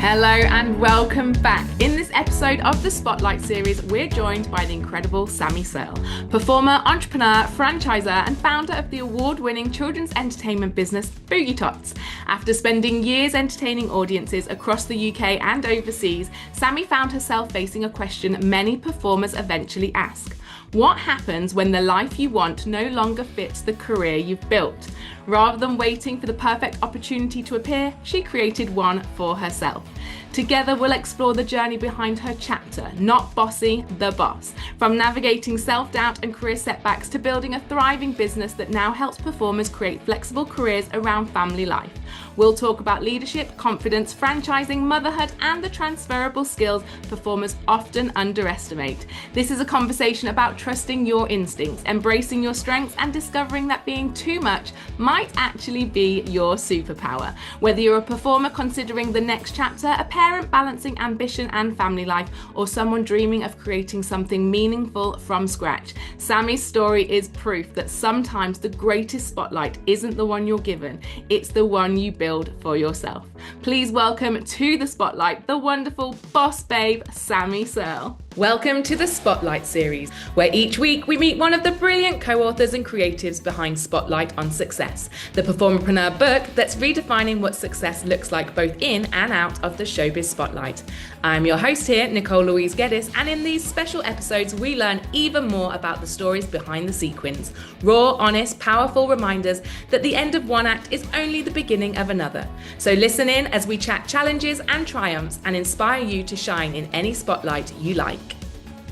Hello and welcome back. In this episode of the Spotlight series, we're joined by the incredible Sammie Searle, performer, entrepreneur, franchisor, and founder of the award-winning children's entertainment business Boogie Tots. After spending years entertaining audiences across the UK and overseas, Sammie found herself facing a question many performers eventually ask. What happens when the life you want no longer fits the career you've built? Rather than waiting for the perfect opportunity to appear, she created one for herself. Together, we'll explore the journey behind her chapter, Not Bossy, the Boss, from navigating self-doubt and career setbacks to building a thriving business that now helps performers create flexible careers around family life. We'll talk about leadership, confidence, franchising, motherhood, and the transferable skills performers often underestimate. This is a conversation about trusting your instincts, embracing your strengths, and discovering that being too much might actually be your superpower. Whether you're a performer considering the next chapter, a parent balancing ambition and family life, or someone dreaming of creating something meaningful from scratch, Sammie's story is proof that sometimes the greatest spotlight isn't the one you're given, it's the one you build for yourself. Please welcome to the Spotlight the wonderful boss babe, Sammie Searle. Welcome to the Spotlight series, where each week we meet one of the brilliant co-authors and creatives behind Spotlight on Success, the PerformerPreneur book that's redefining what success looks like both in and out of the showbiz spotlight. I'm your host here, Nicole Louise Geddes, and in these special episodes we learn even more about the stories behind the sequins. Raw, honest, powerful reminders that the end of one act is only the beginning of another. So listen in as we chat challenges and triumphs and inspire you to shine in any spotlight you like.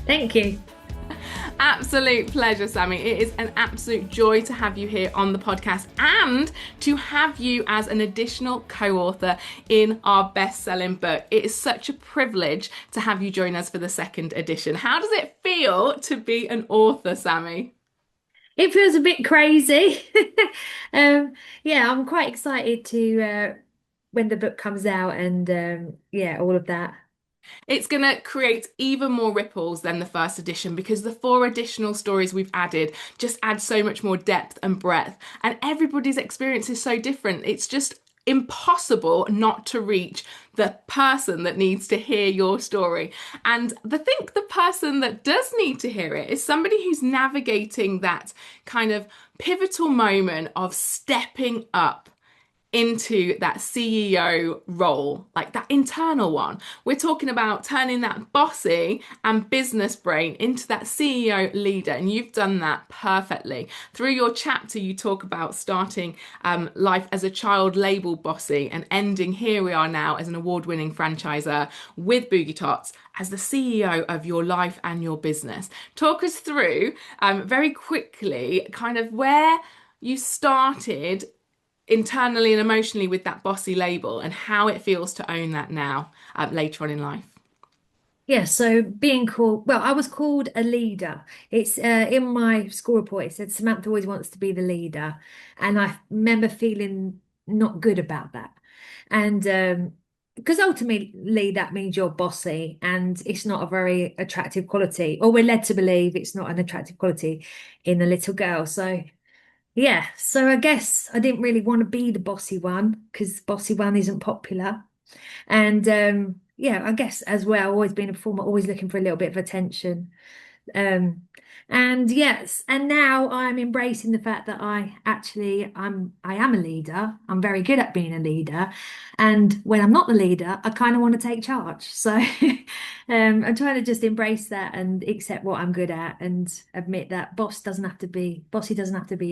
Thank you. Absolute pleasure, Sammie. It is an absolute joy to have you here on the podcast and to have you as an additional co-author in our best-selling book. It is such a privilege to have you join us for the second edition. How does it feel to be an author, Sammie? It feels a bit crazy. Yeah, I'm quite excited to when the book comes out and yeah, all of that. It's going to create even more ripples than the first edition because the 4 additional stories we've added just add so much more depth and breadth. And everybody's experience is so different. It's just impossible not to reach the person that needs to hear your story. And I think the person that does need to hear it is somebody who's navigating that kind of pivotal moment of stepping up into that CEO role, like that internal one. We're talking about turning that bossy and business brain into that CEO leader, and you've done that perfectly. Through your chapter, you talk about starting life as a child labeled bossy and ending here we are now as an award-winning franchisor with Boogie Tots as the CEO of your life and your business. Talk us through very quickly kind of where you started internally and emotionally with that bossy label and how it feels to own that now later on in life. Yeah, so being called, well, I was called a leader. It's in my school report, it said Samantha always wants to be the leader. And I remember feeling not good about that. And because ultimately that means you're bossy and it's not a very attractive quality, or we're led to believe it's not an attractive quality in a little girl. So yeah, so I guess I didn't really want to be the bossy one because bossy one isn't popular. And yeah, I guess as well, always being a performer, always looking for a little bit of attention. Um, and yes, and now I'm embracing the fact that I am a leader. I'm very good at being a leader. And when I'm not the leader, I kind of want to take charge. So I'm trying to just embrace that and accept what I'm good at and admit that bossy doesn't have to be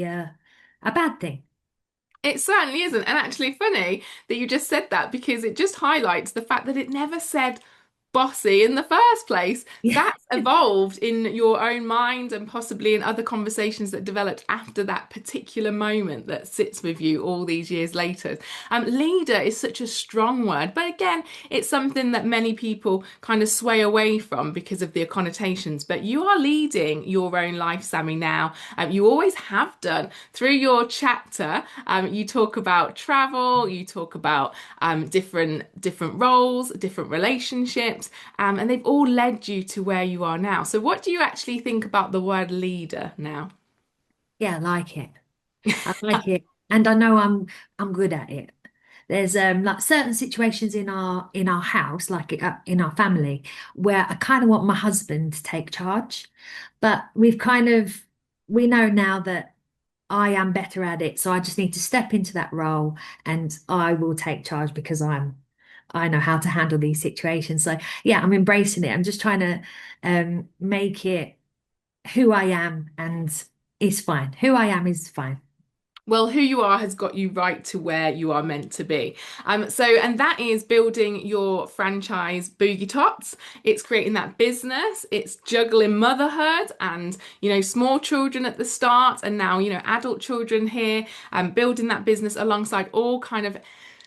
a bad thing. It certainly isn't. And actually funny that you just said that because it just highlights the fact that it never said bossy in the first place. Yeah. That's evolved in your own mind and possibly in other conversations that developed after that particular moment that sits with you all these years later. Leader is such a strong word, but again, it's something that many people kind of sway away from because of the connotations. But you are leading your own life, Sammie, now. You always have done. Through your chapter, you talk about travel, you talk about different roles, different relationships. And they've all led you to where you are now. So what do you actually think about the word leader now? Yeah, I like it. I like it. And I know I'm good at it. There's like certain situations in our house, like in our family, where I kind of want my husband to take charge, but we know now that I am better at it, so I just need to step into that role and I will take charge because I know how to handle these situations. So yeah, I'm embracing it. I'm just trying to make it who I am, and it's fine. Who I am is fine. Well, who you are has got you right to where you are meant to be. And that is building your franchise Boogie Tots. It's creating that business. It's juggling motherhood and, small children at the start and now, adult children here, building that business alongside all kind of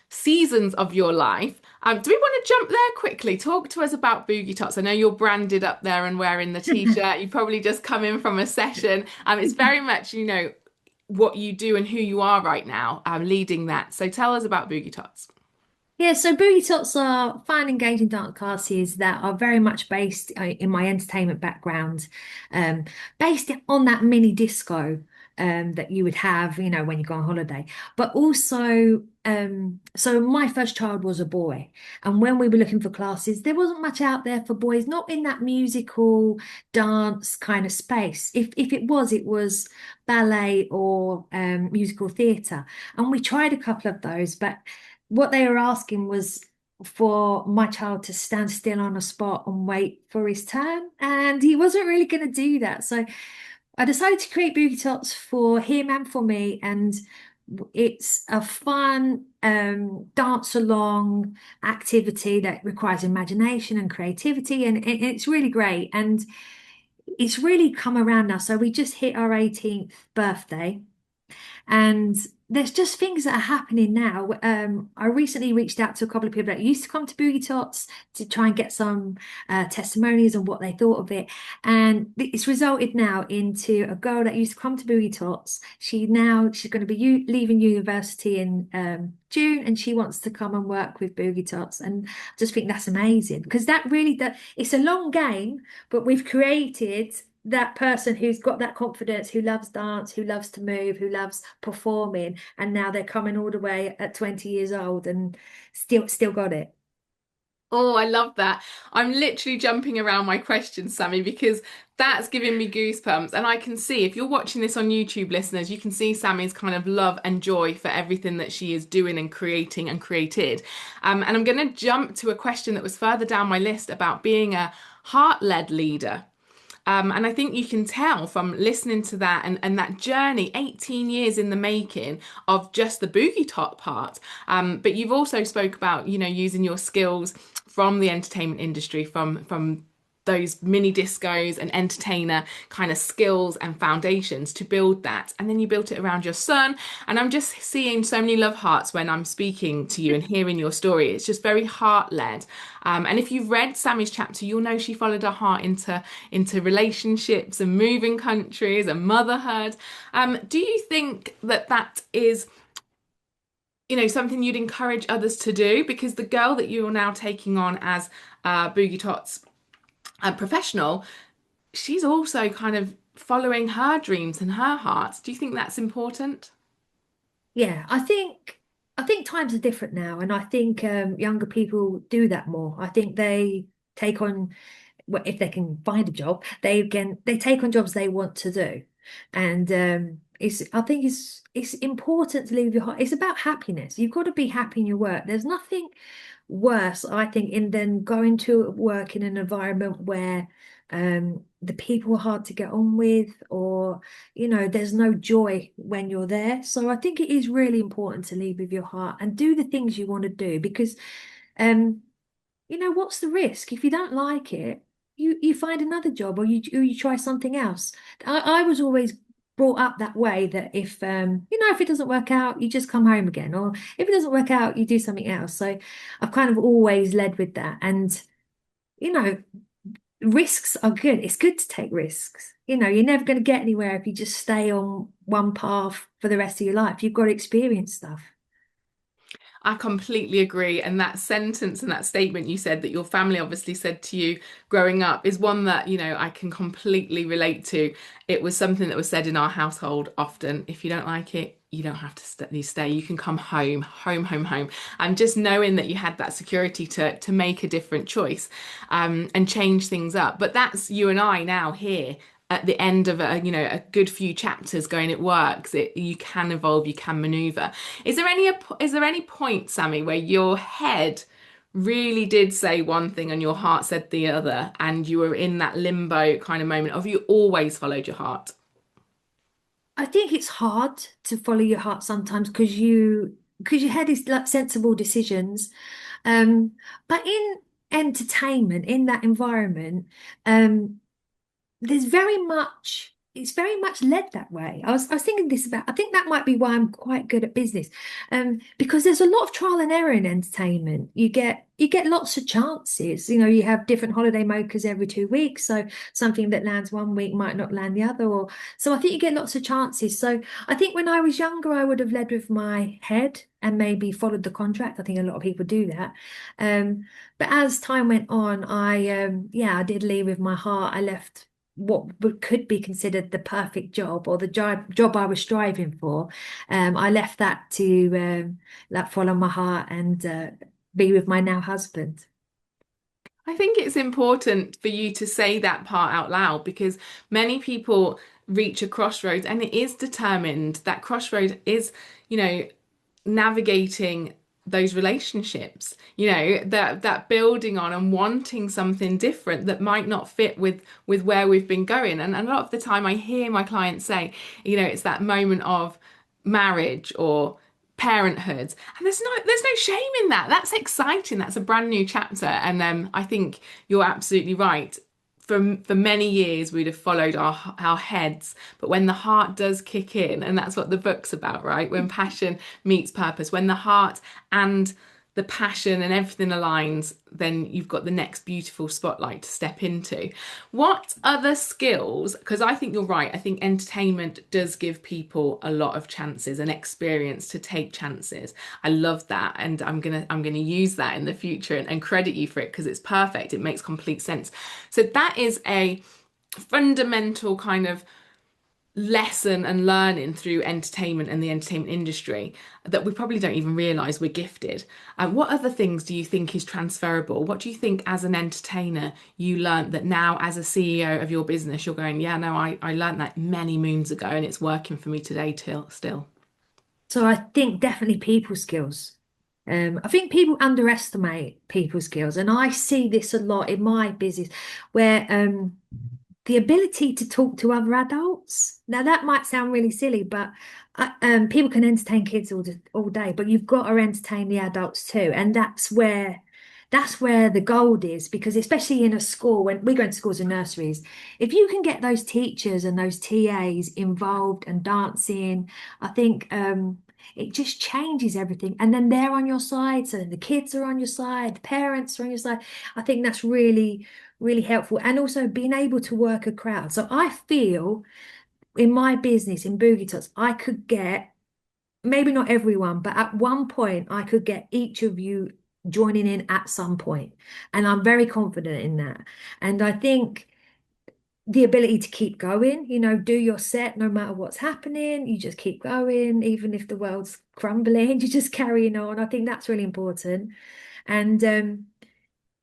seasons of your life. Do we want to jump there quickly? Talk to us about Boogie Tots. I know you're branded up there and wearing the t-shirt. You probably just come in from a session. It's very much, what you do and who you are right now, leading that. So tell us about Boogie Tots. Yeah, so Boogie Tots are fun, engaging dance classes that are very much based in my entertainment background, um, based on that mini disco that you would have, when you go on holiday. But also, so my first child was a boy, and when we were looking for classes, there wasn't much out there for boys, not in that musical dance kind of space. If it was ballet or musical theatre, and we tried a couple of those, but what they were asking was for my child to stand still on a spot and wait for his turn, and he wasn't really going to do that. So I decided to create Boogie Tots for him and for me, and it's a fun dance along activity that requires imagination and creativity, and it's really great. And it's really come around now. So we just hit our 18th birthday. And there's just things that are happening now. I recently reached out to a couple of people that used to come to Boogie Tots to try and get some testimonials on what they thought of it. And it's resulted now into a girl that used to come to Boogie Tots. She's going to be leaving university in June, and she wants to come and work with Boogie Tots. And I just think that's amazing because it's a long game, but we've created that person who's got that confidence, who loves dance, who loves to move, who loves performing, and now they're coming all the way at 20 years old and still got it. Oh, I love that. I'm literally jumping around my questions, Sammie, because that's giving me goosebumps. And I can see, if you're watching this on YouTube, listeners, you can see Sammie's kind of love and joy for everything that she is doing and creating and created. And I'm going to jump to a question that was further down my list about being a heart-led leader. And I think you can tell from listening to that and that journey, 18 years in the making of just the Boogie Top part. But you've also spoke about, using your skills from the entertainment industry, from those mini discos and entertainer kind of skills and foundations to build that. And then you built it around your son. And I'm just seeing so many love hearts when I'm speaking to you and hearing your story. It's just very heart led. And if you've read Sammie's chapter, you'll know she followed her heart into relationships and moving countries and motherhood. Do you think that is something you'd encourage others to do? Because the girl that you are now taking on as Boogie Tots professional, she's also kind of following her dreams and her heart. Do you think that's important? Yeah, I think times are different now, and I think younger people do that more. I think they take on, well, if they can find a job, they take on jobs they want to do, and I think it's important to leave your heart. It's about happiness. You've got to be happy in your work. There's nothing worse, I think, in than going to work in an environment where the people are hard to get on with, or there's no joy when you're there. So I think it is really important to lead with your heart and do the things you want to do, because um what's the risk if you don't like it? You find another job, or you try something else. I was always brought up that way, that if it doesn't work out, you just come home again, or if it doesn't work out, you do something else. So I've kind of always led with that. And you know risks are good. It's good to take risks. You're never going to get anywhere if you just stay on one path for the rest of your life. You've got to experience stuff. I completely agree. And that sentence and that statement you said that your family obviously said to you growing up is one that, I can completely relate to. It was something that was said in our household often. If you don't like it, you don't have to stay. You can come home, home, home, home. And just knowing that you had that security to make a different choice, and change things up. But that's you and I now here at the end of a good few chapters going, it works. You can evolve, you can maneuver. Is there any point, Sammie, where your head really did say one thing and your heart said the other, and you were in that limbo kind of moment? Or have you always followed your heart? I think it's hard to follow your heart sometimes because your head is like sensible decisions. Um, but in entertainment, in that environment, um, there's very much it's very much led that way. I was thinking this about I think that might be why I'm quite good at business. Because there's a lot of trial and error in entertainment. You get lots of chances. You have different holiday makers every 2 weeks. So something that lands one week might not land the other, or so I think you get lots of chances. So I think when I was younger, I would have led with my head and maybe followed the contract. I think a lot of people do that. But as time went on, I did leave with my heart. I left could be considered the perfect job, or the job I was striving for. I left that to follow my heart and be with my now husband. I think it's important for you to say that part out loud, because many people reach a crossroads and it is determined. That crossroad is, you know, navigating those relationships, that building on and wanting something different that might not fit with where we've been going. And a lot of the time I hear my clients say, it's that moment of marriage or parenthood, and there's no shame in that. That's exciting. That's a brand new chapter. And I think you're absolutely right. For many years we'd have followed our heads, but when the heart does kick in, and that's what the book's about, right? When passion meets purpose, when the heart and the passion and everything aligns, then you've got the next beautiful spotlight to step into. What other skills, because I think you're right, I think entertainment does give people a lot of chances and experience to take chances. I love that, and I'm gonna use that in the future and credit you for it, because it's perfect. It makes complete sense. So that is a fundamental kind of lesson and learning through entertainment and the entertainment industry that we probably don't even realize we're gifted. What other things do you think is transferable? What do you think as an entertainer you learned that now as a CEO of your business you're going, yeah, no, I learned that many moons ago and it's working for me today still? So I think definitely people skills. I think people underestimate people skills, and I see this a lot in my business, where the ability to talk to other adults. Now, that might sound really silly, but people can entertain kids all day, but you've got to entertain the adults too. And that's where the gold is, because especially in a school, when we go into schools and nurseries, if you can get those teachers and those TAs involved and dancing, I think it just changes everything. And then they're on your side, so then the kids are on your side, the parents are on your side. I think that's really, really helpful. And also being able to work a crowd. So I feel in my business, in Boogie Tots, I could get, maybe not everyone, but at one point I could get each of you joining in at some point. And I'm very confident in that. And I think the ability to keep going, do your set no matter what's happening, you just keep going, even if the world's crumbling, you're just carrying on. I think that's really important. And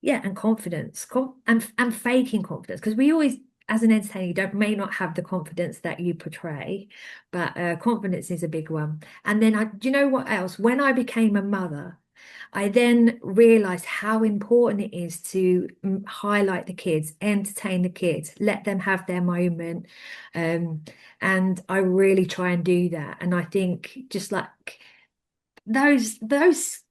yeah, and confidence, and faking confidence, because we always, as an entertainer, you may not have the confidence that you portray, but confidence is a big one. And then do you know what else? When I became a mother, I then realized how important it is to highlight the kids, entertain the kids, let them have their moment. And I really try and do that. And I think just like those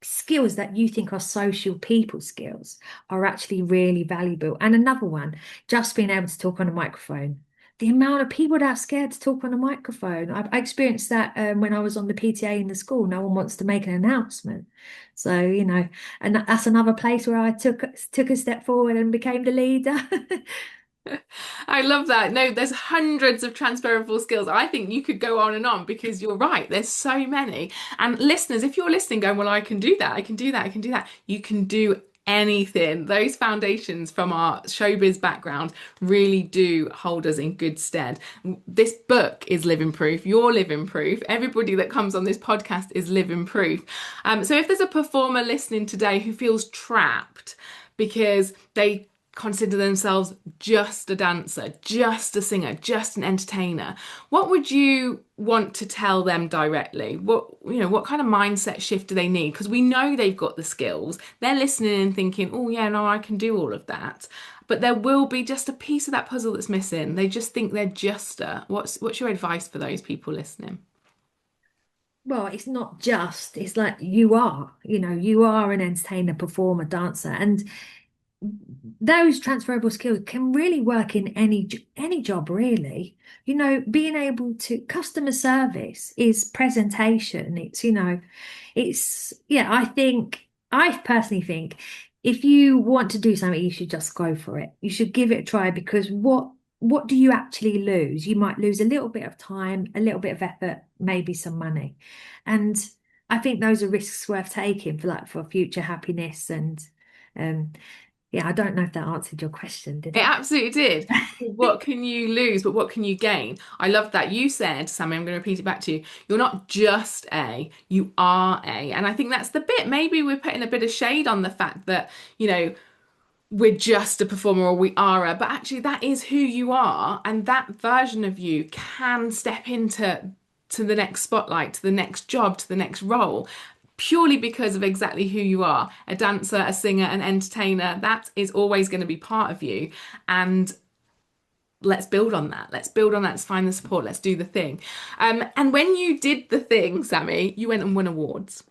skills that you think are social people skills are actually really valuable. And another one, just being able to talk on a microphone. The amount of people that are scared to talk on a microphone. I experienced that when I was on the PTA in the school. No one wants to make an announcement. So, and that's another place where I took a step forward and became the leader. I love that. No, there's hundreds of transferable skills. I think you could go on and on, because you're right. There's so many. And listeners, if you're listening going, well, I can do that, I can do that, I can do that. You can do anything, those foundations from our showbiz background really do hold us in good stead. This book is living proof. You're living proof. Everybody that comes on this podcast is living proof. So if there's a performer listening today who feels trapped because they consider themselves just a dancer, just a singer, just an entertainer, what would you want to tell them directly? What kind of mindset shift do they need? Because we know they've got the skills. They're listening and thinking, oh yeah, no, I can do all of that. But there will be just a piece of that puzzle that's missing. They just think they're just a. What's your advice for those people listening? Well, it's not just, it's like you are an entertainer, performer, dancer, and those transferable skills can really work in any job, really. Being able to customer service is presentation. Yeah, I personally think if you want to do something, you should just go for it. You should give it a try because what do you actually lose? You might lose a little bit of time, a little bit of effort, maybe some money. And I think those are risks worth taking for future happiness and um yeah, I don't know if that answered your question, did It it? absolutely did. What can you lose, but what can you gain? I love that. You said, Sammy, I'm going to repeat it back to you. You're not just A, you are A. And I think that's the bit. Maybe we're putting a bit of shade on the fact that, we're just a performer or we are a, but actually that is who you are. And that version of you can step to the next spotlight, to the next job, to the next role, purely because of exactly who you are. A dancer, a singer, an entertainer, that is always going to be part of you. And let's build on that. Let's build on that. Let's find the support. Let's do the thing. And when you did the thing, Sammy, you went and won awards.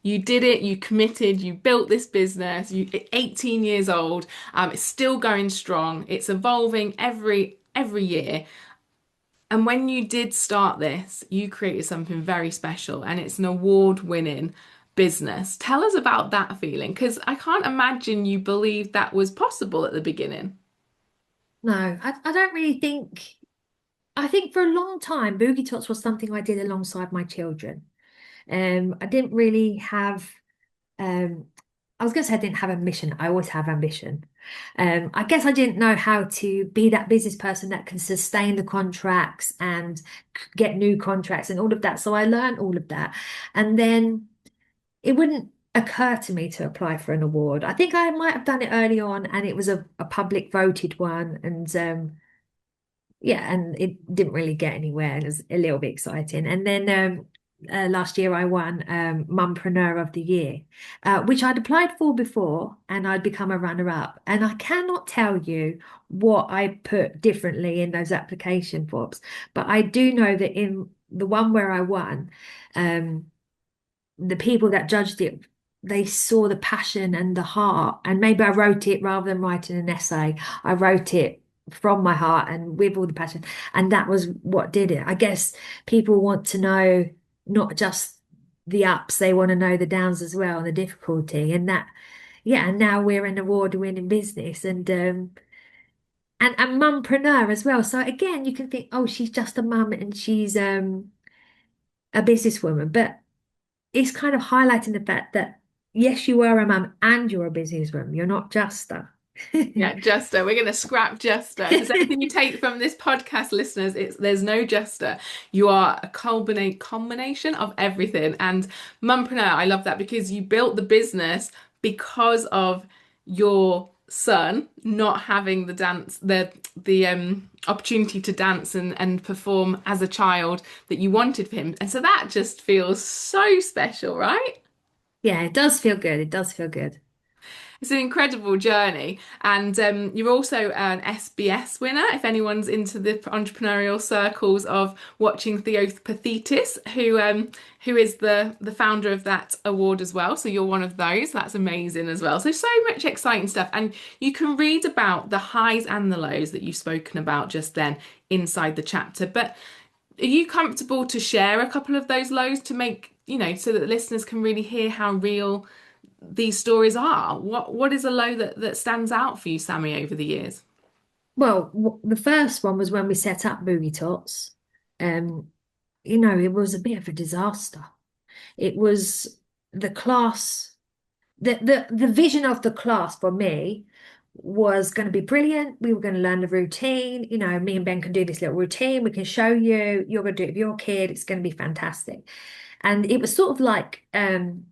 You did it, you committed, you built this business, you 18 years old, it's still going strong, it's evolving every year. And when you did start this, you created something very special and it's an award-winning business. Tell us about that feeling, because I can't imagine you believed that was possible at the beginning. No, I don't really think. I think for a long time, Boogie Tots was something I did alongside my children. I didn't really have. Um, I was going to say I didn't have ambition. I always have ambition. I guess I didn't know how to be that business person that can sustain the contracts and get new contracts and all of that. So I learned all of that, and then it wouldn't occur to me to apply for an award. I think I might have done it early on, and it was a public voted one, and yeah, and it didn't really get anywhere. It was a little bit exciting. And then last year I won Mompreneur of the Year, which I'd applied for before and I'd become a runner-up. And I cannot tell you what I put differently in those application forms, but I do know that in the one where I won, um, the people that judged it, they saw the passion and the heart. And maybe I wrote it rather than writing an essay. I wrote it from my heart and with all the passion. And that was what did it. I guess people want to know not just the ups, they want to know the downs as well and the difficulty. And that, yeah, and now we're an award-winning business and mumpreneur as well. So again, you can think, oh, she's just a mum and she's a businesswoman. But it's kind of highlighting the fact that yes, you are a mum and you're a businesswoman. You're not just a. Yeah, Juster. We're going to scrap Juster. If there's anything you take from this podcast, listeners, there's no Juster. You are a combination of everything. And Mumpreneur, I love that because you built the business because of your son not having the opportunity to dance and perform as a child that you wanted for him. And so that just feels so special, right? Yeah, it does feel good. It does feel good. It's an incredible journey, and you're also an SBS winner. If anyone's into the entrepreneurial circles of watching Theopathetis, who is the founder of that award as well. So you're one of those. That's amazing as well. So much exciting stuff, and you can read about the highs and the lows that you've spoken about just then inside the chapter. But are you comfortable to share a couple of those lows to make, so that the listeners can really hear how real these stories are? What is a low that stands out for you, Sammy, over the years? Well, the first one was when we set up Boogie Tots. Um, it was a bit of a disaster. It was the class. the vision of the class for me was going to be brilliant. We were going to learn the routine. You know, me and Ben can do this little routine. We can show you. You're going to do it with your kid. It's going to be fantastic. And it was sort of like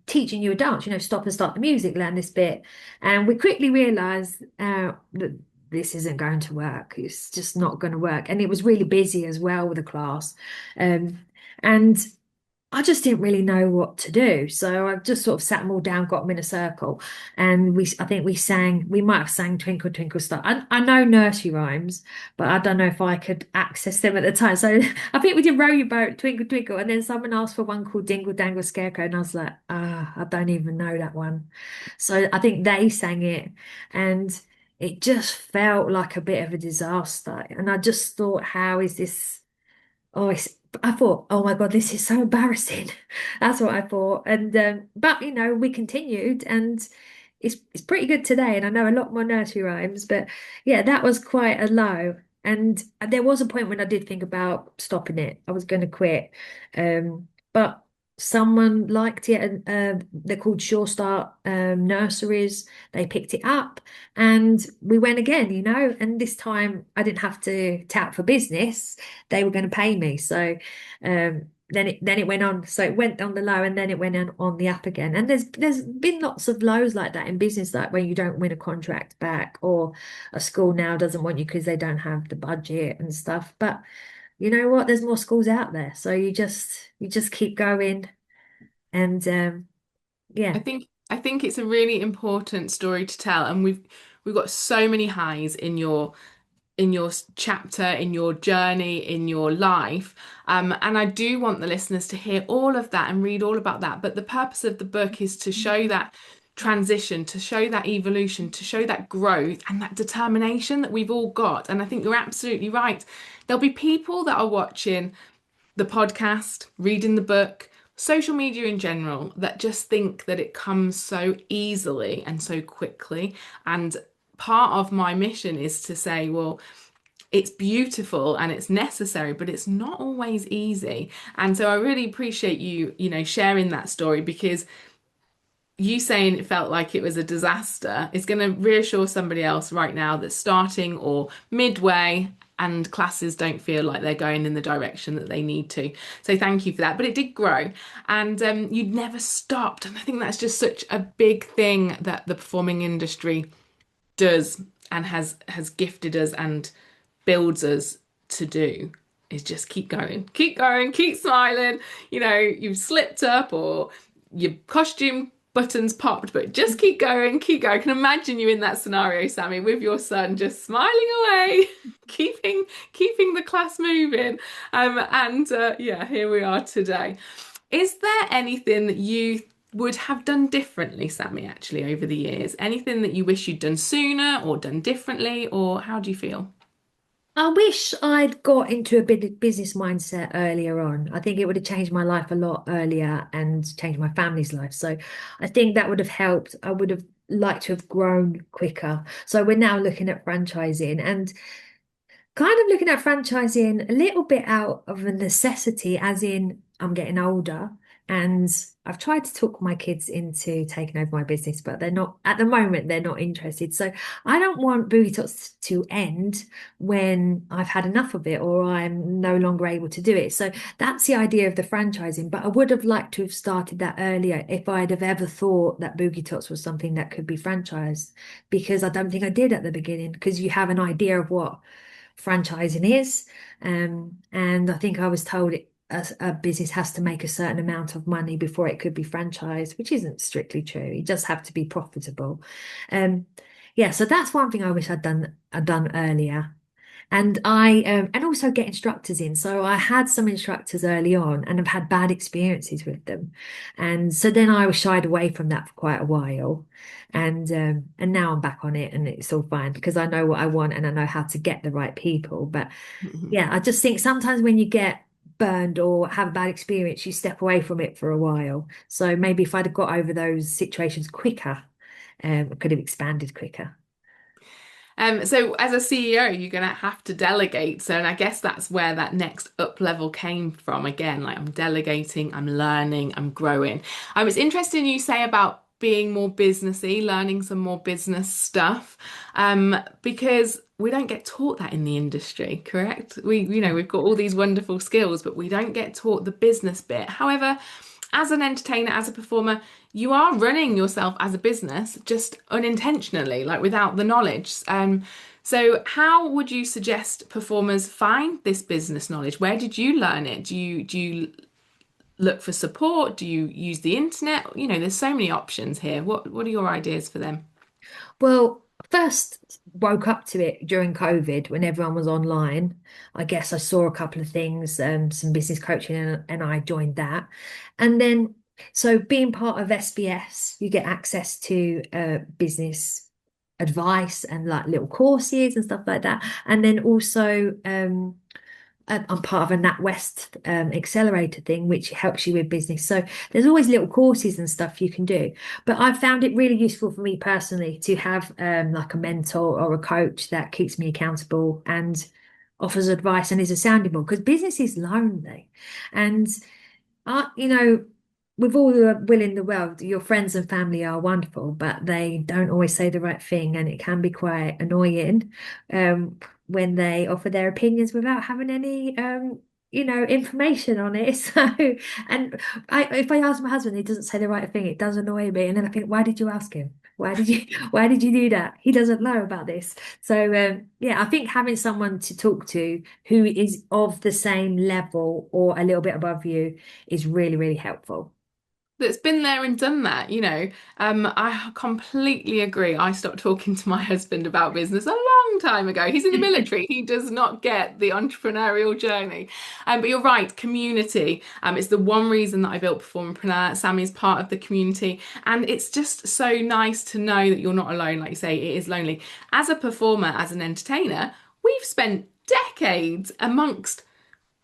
teaching you a dance, you know, stop and start the music, learn this bit. And we quickly realized that this isn't going to work. It's just not going to work. And it was really busy as well with the class. And I just didn't really know what to do. So I just sort of sat them all down, got them in a circle, and I think we might have sang Twinkle Twinkle Star. I know nursery rhymes, but I don't know if I could access them at the time. So I think we did Row Your Boat, Twinkle Twinkle, and then someone asked for one called Dingle Dangle Scarecrow, and I was like, I don't even know that one. So I think they sang it, and it just felt like a bit of a disaster. And I just thought, how is this? Oh, I thought, oh my God, this is so embarrassing. That's what I thought. And but you know, we continued, and it's pretty good today. And I know a lot more nursery rhymes, but yeah, that was quite a low. And there was a point when I did think about stopping it. I was going to quit, but someone liked it, and they're called Sure Start nurseries. They picked it up, and we went again, you know. And this time I didn't have to tout for business. They were going to pay me. So then it went on. So it went on the low, and then it went on the up again. And there's been lots of lows like that in business, like when you don't win a contract back, or a school now doesn't want you because they don't have the budget and stuff. But you know what? There's more schools out there, so you just keep going, and I yeah. think I think it's a really important story to tell, and we've got so many highs in your chapter, in your journey, in your life. And I do want the listeners to hear all of that and read all about that. But the purpose of the book is to show that transition, to show that evolution, to show that growth and that determination that we've all got. And I think you're absolutely right. There'll be people that are watching the podcast, reading the book, social media in general, that just think that it comes so easily and so quickly. And part of my mission is to say, well, it's beautiful and it's necessary, but it's not always easy. And so I really appreciate you, sharing that story, because you saying it felt like it was a disaster is going to reassure somebody else right now that's starting or midway and classes don't feel like they're going in the direction that they need to. So thank you for that. But it did grow, and you'd never stopped. And I think that's just such a big thing that the performing industry does and has gifted us and builds us to do, is just keep going, keep smiling. You've slipped up or your costume buttons popped, but just keep going, keep going. I can imagine you in that scenario, Sammie, with your son, just smiling away, keeping the class moving. Yeah, here we are today. Is there anything that you would have done differently, Sammie, actually, over the years? Anything that you wish you'd done sooner or done differently, or how do you feel? I wish I'd got into a bit business mindset earlier on. I think it would have changed my life a lot earlier and changed my family's life. So I think that would have helped. I would have liked to have grown quicker. So we're now looking at franchising, and kind of looking at franchising a little bit out of a necessity, as in I'm getting older, and I've tried to talk my kids into taking over my business, but they're not, at the moment, they're not interested. So I don't want Boogie Tots to end when I've had enough of it or I'm no longer able to do it. So that's the idea of the franchising. But I would have liked to have started that earlier if I'd have ever thought that Boogie Tots was something that could be franchised, because I don't think I did at the beginning, because you have an idea of what franchising is. And I think I was told a business has to make a certain amount of money before it could be franchised, which isn't strictly true. It does have to be profitable. Yeah, so that's one thing I wish I'd done earlier. And also get instructors in. So I had some instructors early on and have had bad experiences with them. And so then I was shied away from that for quite a while. And now I'm back on it, and it's all fine because I know what I want and I know how to get the right people. But yeah, I just think sometimes when you get burned or have a bad experience, you step away from it for a while. So maybe if I'd have got over those situations quicker, I could have expanded quicker. So as a CEO, you're going to have to delegate. So, and I guess that's where that next up level came from. Again, like I'm delegating, I'm learning, I'm growing. It's interesting you say about being more businessy, learning some more business stuff, because we don't get taught that in the industry, correct? We've got all these wonderful skills, but we don't get taught the business bit. However, as an entertainer, as a performer, you are running yourself as a business, just unintentionally, like without the knowledge. So how would you suggest performers find this business knowledge? Where did you learn it? Do you look for support? Do you use the internet? There's so many options here. What are your ideas for them? Well, first woke up to it during COVID when everyone was online. I guess I saw a couple of things, some business coaching, and I joined that. And then, so being part of SBS, you get access to business advice and like little courses and stuff like that. And then also, I'm part of a NatWest accelerator thing, which helps you with business. So there's always little courses and stuff you can do. But I've found it really useful for me personally to have like a mentor or a coach that keeps me accountable and offers advice and is a sounding board, because business is lonely. And with all the will in the world, your friends and family are wonderful, but they don't always say the right thing, and it can be quite annoying when they offer their opinions without having any, information on it. So, and if I ask my husband, he doesn't say the right thing, it does annoy me, and then I think, why did you ask him? Why did you do that? He doesn't know about this. So, yeah, I think having someone to talk to who is of the same level or a little bit above you is really, really helpful. That's been there and done that. I completely agree. I stopped talking to my husband about business a long time ago. He's in the military. He does not get the entrepreneurial journey. But you're right, community. It's the one reason that I built PerformerPreneur. Sammie is part of the community. And it's just so nice to know that you're not alone. Like you say, it is lonely. As a performer, as an entertainer, we've spent decades amongst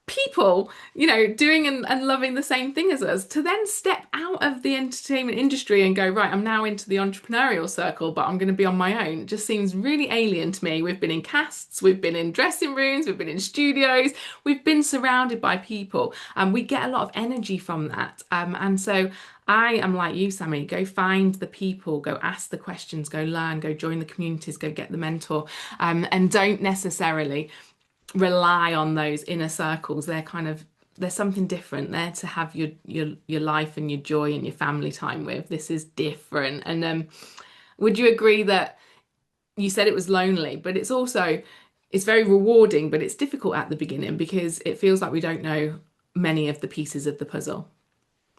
people, doing and loving the same thing as us, to then step out of the entertainment industry and go, right, I'm now into the entrepreneurial circle, but I'm going to be on my own. It just seems really alien to me. We've been in casts, we've been in dressing rooms, we've been in studios, we've been surrounded by people, and we get a lot of energy from that. And so I am like you, Sammie, go find the people, go ask the questions, go learn, go join the communities, go get the mentor, and don't necessarily rely on those inner circles. There's something different there to have your life and your joy and your family time with. This is different. And would you agree that you said it was lonely, but it's very rewarding, but it's difficult at the beginning because it feels like we don't know many of the pieces of the puzzle?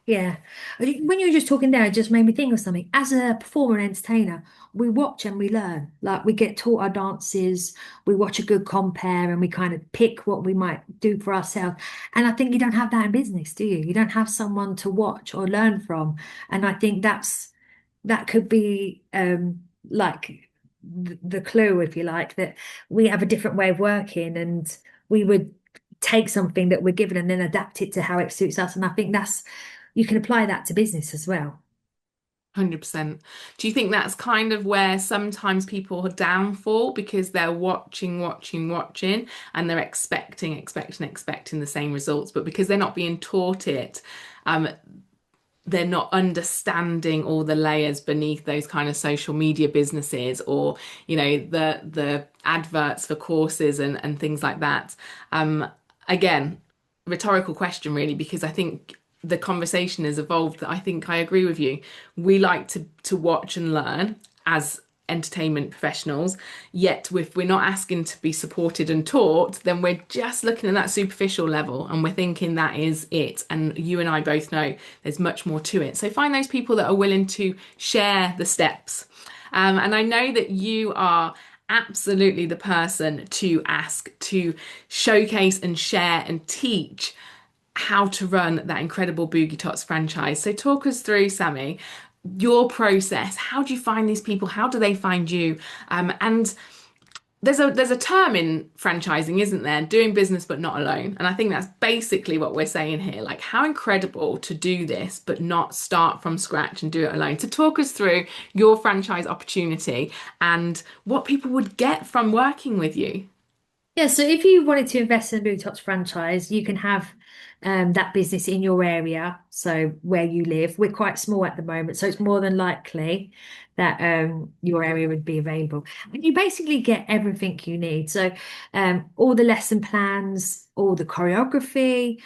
Yeah. When you were just talking there, it just made me think of something. As a performer and entertainer, we watch and we learn. Like we get taught our dances, we watch a good compare and we kind of pick what we might do for ourselves. And I think you don't have that in business, do you? You don't have someone to watch or learn from. And I think that could be like the clue, if you like, that we have a different way of working and we would take something that we're given and then adapt it to how it suits us. And I think you can apply that to business as well. 100%. Do you think that's kind of where sometimes people downfall because they're watching, and they're expecting the same results, but because they're not being taught it, they're not understanding all the layers beneath those kind of social media businesses, or the adverts for courses and things like that. Again, rhetorical question really, because I think the conversation has evolved that I think I agree with you. We like to watch and learn as entertainment professionals, yet if we're not asking to be supported and taught, then we're just looking at that superficial level and we're thinking that is it. And you and I both know there's much more to it. So find those people that are willing to share the steps. And I know that you are absolutely the person to ask to showcase and share and teach how to run that incredible Boogie Tots franchise. So talk us through, Sammie, your process. How do you find these people? How do they find you? And there's a term in franchising, isn't there? Doing business but not alone. And I think that's basically what we're saying here. Like, how incredible to do this but not start from scratch and do it alone. So talk us through your franchise opportunity and what people would get from working with you. Yeah, so if you wanted to invest in a Boogie Tots franchise, you can have that business in your area, so where you live. We're quite small at the moment, so it's more than likely that your area would be available. And you basically get everything you need. So all the lesson plans, all the choreography,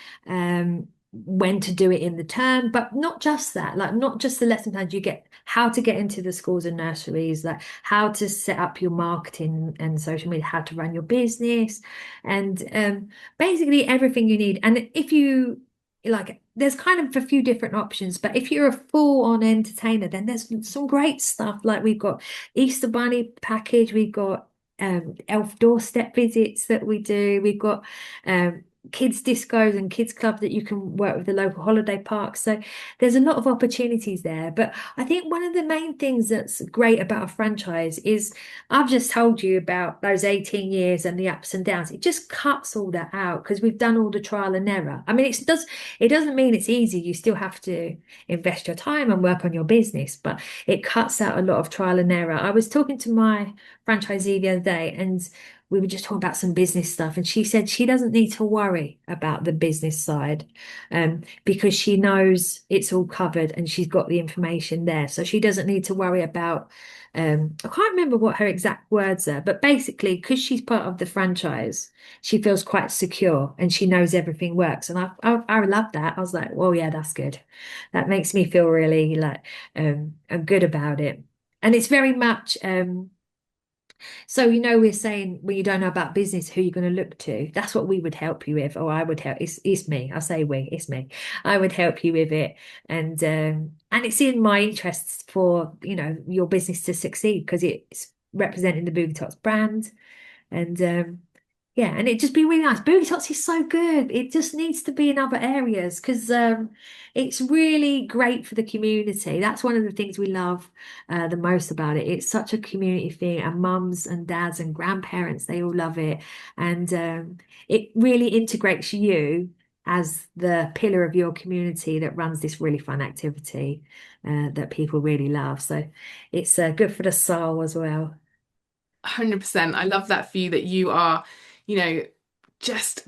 when to do it in the term, but not just that, like not just the lesson plans, you get how to get into the schools and nurseries, like how to set up your marketing and social media, how to run your business, and basically everything you need. And if you like, there's kind of a few different options, but if you're a full-on entertainer, then there's some great stuff. Like we've got Easter Bunny package, we've got elf doorstep visits that we do, we've got kids discos and kids club that you can work with the local holiday parks. So there's a lot of opportunities there. But I think one of the main things that's great about a franchise is I've just told you about those 18 years and the ups and downs. It just cuts all that out because we've done all the trial and error. I mean, it doesn't mean it's easy. You still have to invest your time and work on your business, but it cuts out a lot of trial and error. I was talking to my franchisee the other day, and we were just talking about some business stuff, and she said she doesn't need to worry about the business side because she knows it's all covered and she's got the information there. So she doesn't need to worry about, I can't remember what her exact words are, but basically, because she's part of the franchise, she feels quite secure and she knows everything works. And I love that. I was like, well, yeah, that's good. That makes me feel really like I'm good about it. And it's very much so, we're saying when you don't know about business, who you're going to look to. That's what we would help you with, or I would help. It's me. I say we, it's me. I would help you with it. And it's in my interests for, your business to succeed because it's representing the Boogie Tots brand. And yeah, and it'd just be really nice. Boogie Tots is so good. It just needs to be in other areas because it's really great for the community. That's one of the things we love the most about it. It's such a community thing, and mums and dads and grandparents, they all love it. And it really integrates you as the pillar of your community that runs this really fun activity that people really love. So it's good for the soul as well. 100%. I love that for you that you are, just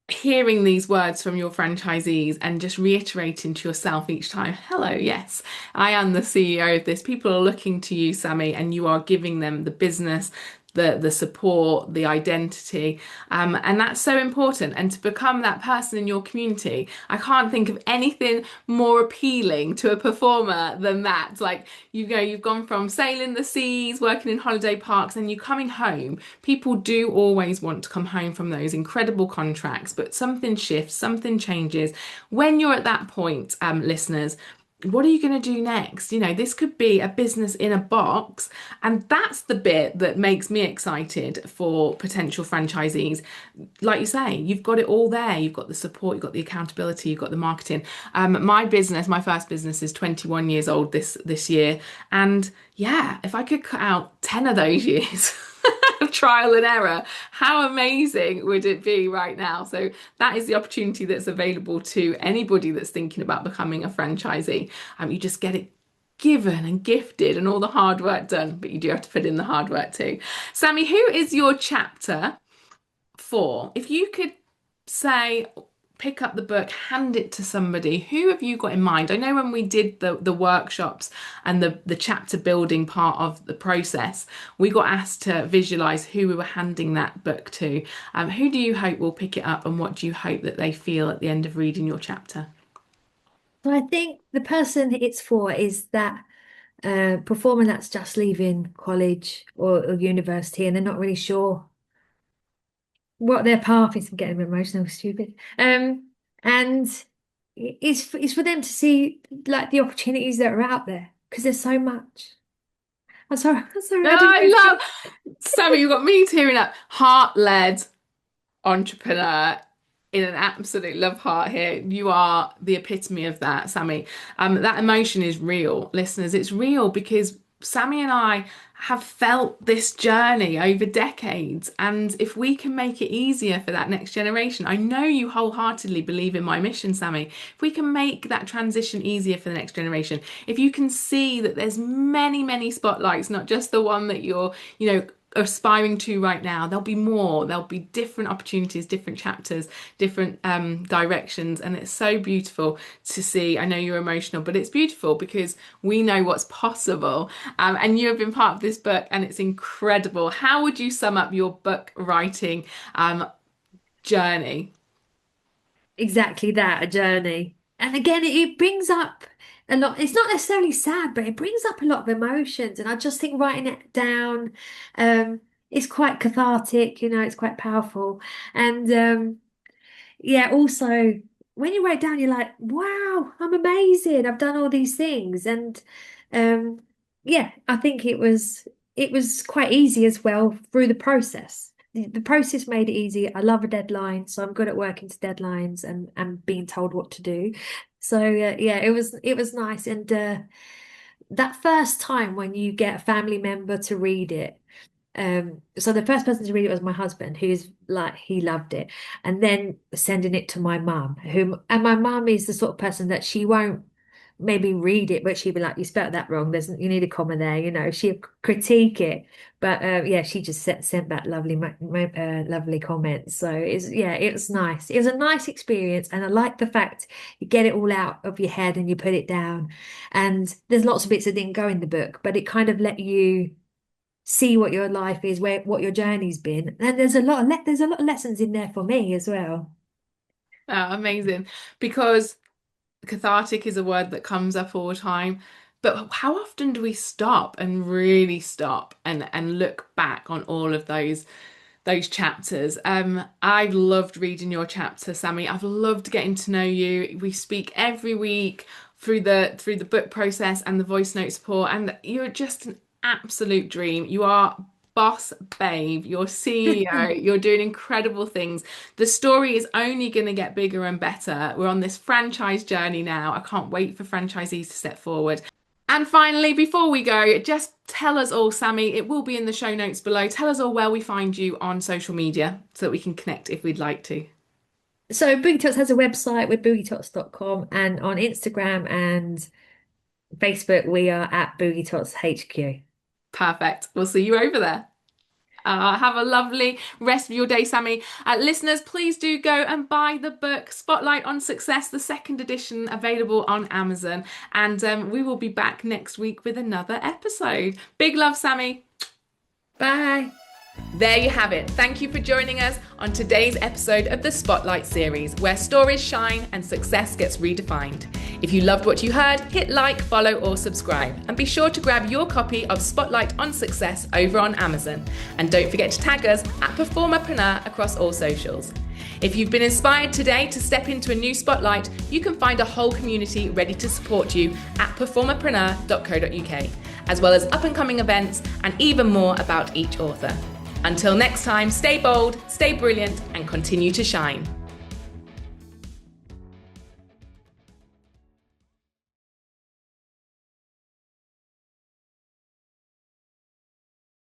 hearing these words from your franchisees and just reiterating to yourself each time, hello, yes, I am the CEO of this. People are looking to you, Sammie, and you are giving them the business, the support, the identity. And that's so important. And to become that person in your community, I can't think of anything more appealing to a performer than that. Like, you've gone from sailing the seas, working in holiday parks, and you coming home. People do always want to come home from those incredible contracts, but something shifts, something changes. When you're at that point, listeners, what are you going to do next? This could be a business in a box. And that's the bit that makes me excited for potential franchisees. Like you say, you've got it all there. You've got the support, you've got the accountability, you've got the marketing. My first business is 21 years old this year. And yeah, if I could cut out 10 of those years of trial and error, how amazing would it be right now? So that is the opportunity that's available to anybody that's thinking about becoming a franchisee. You just get it given and gifted and all the hard work done, but you do have to put in the hard work too. Sammie, who is your chapter for? If you could say, pick up the book, hand it to somebody, who have you got in mind? I know when we did the workshops and the chapter building part of the process, we got asked to visualize who we were handing that book to. Who do you hope will pick it up, and what do you hope that they feel at the end of reading your chapter? So I think the person it's for is that performer that's just leaving college or university and they're not really sure what their path is. I'm getting emotional, stupid. And it's for them to see like the opportunities that are out there because there's so much. I'm sorry, No, I didn't I love Sammie, you've got me tearing up. Heart-led entrepreneur in an absolute love heart here. You are the epitome of that, Sammie. That emotion is real, listeners. It's real because Sammie and I have felt this journey over decades. And if we can make it easier for that next generation, I know you wholeheartedly believe in my mission, Sammie. If we can make that transition easier for the next generation, if you can see that there's many, many spotlights, not just the one that you're, aspiring to right now, there'll be more. There'll be different opportunities, different chapters, different directions. And it's so beautiful to see. I know you're emotional, but it's beautiful because we know what's possible. And you have been part of this book and it's incredible. How would you sum up your book writing journey? Exactly that, a journey. And again, it brings up a lot. It's not necessarily sad, but it brings up a lot of emotions. And I just think writing it down, is quite cathartic, it's quite powerful. And yeah, also when you write it down, you're like, wow, I'm amazing. I've done all these things. And um yeah, I think it was quite easy as well through the process. The process made it easy. I love a deadline, so I'm good at working to deadlines and being told what to do. So yeah, it was nice. And that first time when you get a family member to read it, so the first person to read it was my husband, who's like, he loved it. And then sending it to my mum, and my mum is the sort of person that she won't maybe read it, but she'd be like, you spelled that wrong. You need a comma there, she'd critique it. But yeah, she just sent back lovely comments. So it was nice. It was a nice experience. And I like the fact you get it all out of your head and you put it down. And there's lots of bits that didn't go in the book, but it kind of let you see what your life is, what your journey's been. And there's a lot of lessons in there for me as well. Oh, amazing. Because cathartic is a word that comes up all the time. But how often do we stop and really stop and look back on all of those chapters? I've loved reading your chapter, Sammie. I've loved getting to know you. We speak every week through the book process and the voice note support, and you're just an absolute dream. You are boss babe, you're CEO, you're doing incredible things. The story is only going to get bigger and better. We're on this franchise journey now. I can't wait for franchisees to step forward. And finally, before we go, just tell us all, Sammie, it will be in the show notes below. Tell us all where we find you on social media so that we can connect if we'd like to. So Boogie Tots has a website with boogietots.com, and on Instagram and Facebook, we are at Boogie Tots HQ. Perfect. We'll see you over there. Have a lovely rest of your day, Sammie. Listeners, please do go and buy the book Spotlight on Success, the second edition, available on Amazon. And we will be back next week with another episode. Big love, Sammie. Bye. There you have it. Thank you for joining us on today's episode of the Spotlight series, where stories shine and success gets redefined. If you loved what you heard, hit like, follow, or subscribe. And be sure to grab your copy of Spotlight on Success over on Amazon. And don't forget to tag us at PerformerPreneur across all socials. If you've been inspired today to step into a new spotlight, you can find a whole community ready to support you at performerpreneur.co.uk, as well as up-and-coming events and even more about each author. Until next time, stay bold, stay brilliant, and continue to shine.